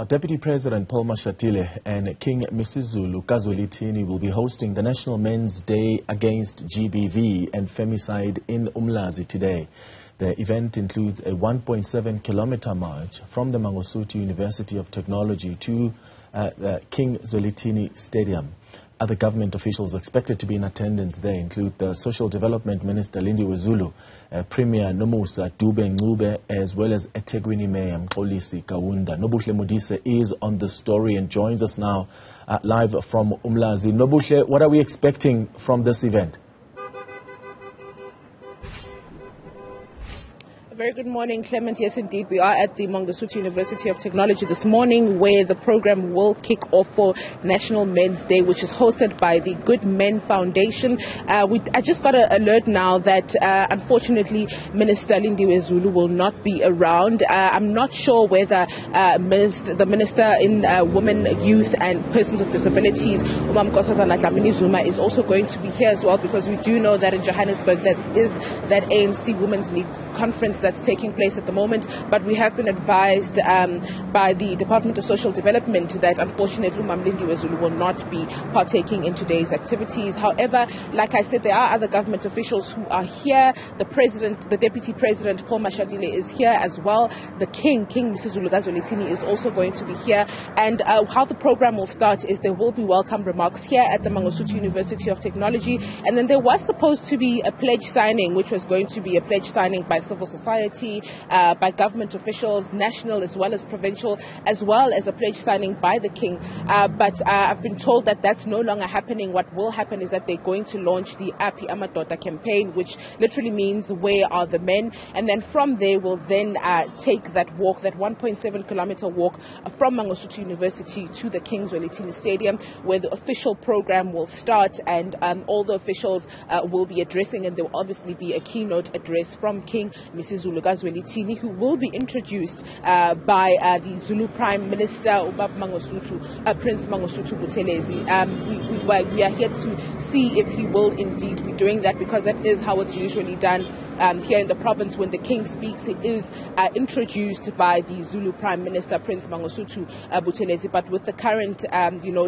Deputy President Paul Mashatile and King Misuzulu KaZwelithini will be hosting the National Men's Day Against GBV and Femicide in Umlazi today. The event includes a 1.7-kilometer march from the Mangosuthu University of Technology to the King Zwelithini Stadium. Other government officials expected to be in attendance there include the Social Development Minister Newzroom Afrika Premier Nobuhle as well as eThekwini Mayor Mxolisi Kaunda. Nobuhle Modise is on the story and joins us now live from Umlazi. Nobuhle, what are we expecting from this event? Very good morning, Clement. Yes, indeed, we are at the Mangosuthu University of Technology this morning, where the program will kick off for National Men's Day, which is hosted by the Good Men Foundation. I just got an alert now that unfortunately Minister Newzroom will not be around. I'm not sure whether the Minister in Women, Youth and Persons with Disabilities, Newzroom, is also going to be here as well, because we do know that in Johannesburg there is that ANC Women's League conference that's taking place at the moment, but we have been advised by the Department of Social Development that unfortunately Newzroom will not be partaking in today's activities. However, like I said, there are other government officials who are here. The Deputy President Paul Mashatile is here as well. The King Misuzulu KaZwelithini, is also going to be here. And how the program will start is there will be welcome remarks here at the Mangosuthu University of Technology, and then there was supposed to be a pledge signing, which was going to be a pledge signing by civil society, by government officials, national as well as provincial, as well as a pledge signing by the King. But I've been told that that's no longer happening. What will happen is that they're going to launch the Aphi Amadoda campaign, which literally means where are the men? And then from there we'll then take that walk, that 1.7-kilometer walk from Mangosuthu University to the King Zwelithini Stadium, where the official program will start, and all the officials will be addressing, and there will obviously be a keynote address from King Misuzulu KaZwelithini, who will be introduced by the Zulu Prime Minister Prince Mangosuthu Buthelezi. We are here to see if he will indeed be doing that, because that is how it's usually done here in the province. When the King speaks, he is introduced by the Zulu Prime Minister Prince Mangosuthu Buthelezi. But with the current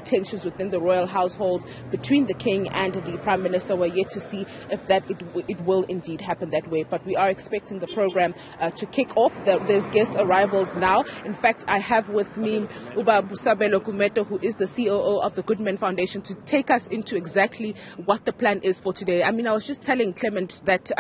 tensions within the royal household between the King and the Prime Minister, we're yet to see if it will indeed happen that way. But we are expecting the program to kick off. There's guest arrivals now. In fact, I have with me Uba Busabelo Kumeto, who is the COO of the Good Men Foundation, to take us into exactly what the plan is for today. I mean, I was just telling Clement that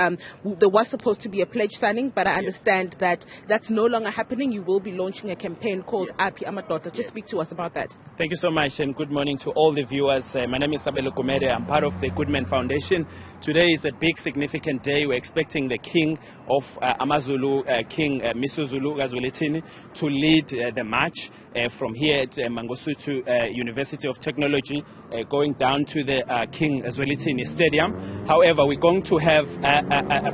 there was supposed to be a pledge signing, but I understand that that's no longer happening. You will be launching a campaign called Aphi Amadoda. Just speak to us about that. Thank you so much, and good morning to all the viewers. My name is Sabelo Kumede. I'm part of the Good Men Foundation. Today is a big, significant day. We're expecting the King of Amazulu, King Misuzulu KaZwelithini, to lead the march from here at Mangosuthu University of Technology, going down to the King Zwelithini Stadium. However, we're going to have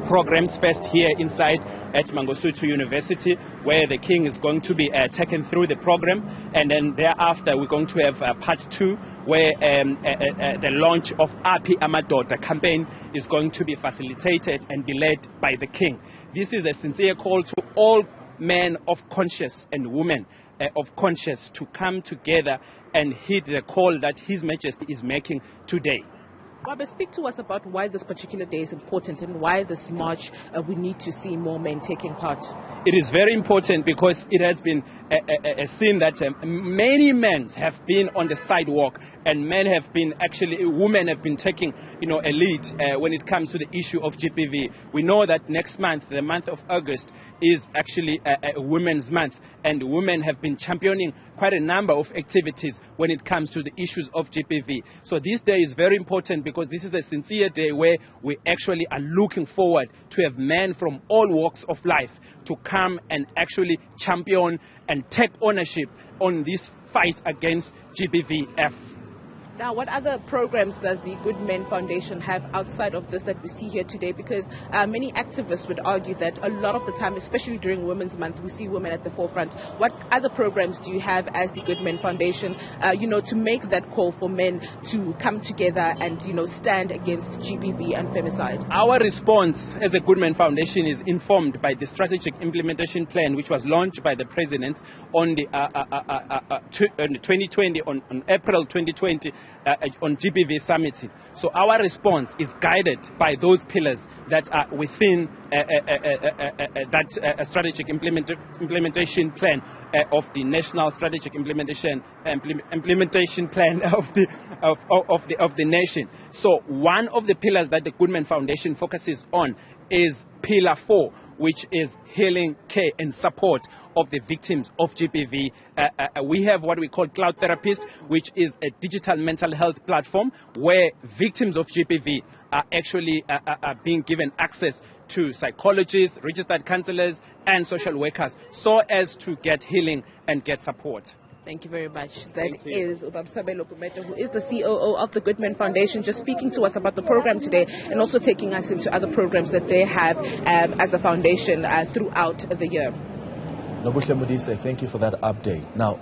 programs first here inside at Mangosuthu University, where the King is going to be taken through the program, and then thereafter we're going to have part 2, where the launch of Aphi Amadoda campaign is going to be facilitated and be led by the King. This is a sincere call to all men of conscience and women of conscience to come together and heed the call that His Majesty is making today. Baba, speak to us about why this particular day is important and why this march we need to see more men taking part. It is very important because it has been seen that many men have been on the sidewalk, and women have been taking a lead when it comes to the issue of GBV. We know that next month, the month of August, is actually a women's month, and women have been championing quite a number of activities when it comes to the issues of GBV. So this day is very important because this is a sincere day where we actually are looking forward to have men from all walks of life to come and actually champion and take ownership on this fight against GBVF. Now, what other programs does the Good Men Foundation have outside of this that we see here today? Because many activists would argue that a lot of the time, especially during Women's Month, we see women at the forefront. What other programs do you have as the Good Men Foundation, to make that call for men to come together and, stand against GBV and femicide? Our response as a Good Men Foundation is informed by the strategic implementation plan, which was launched by the President on the 2020, on April 2020, on GBV Summit. So our response is guided by those pillars that are within that strategic implementation plan of the National Strategic Implementation Plan of the nation. So one of the pillars that the Good Men Foundation focuses on is Pillar 4, which is healing, care and support of the victims of GBV. We have what we call Cloud Therapist, which is a digital mental health platform where victims of GBV are actually being given access to psychologists, registered counselors and social workers so as to get healing and get support. Thank you very much. That is Mashatile, who is the COO of the Good Men Foundation, just speaking to us about the program today and also taking us into other programs that they have as a foundation throughout the year. Nobuhle Modise, thank you for that update. Now,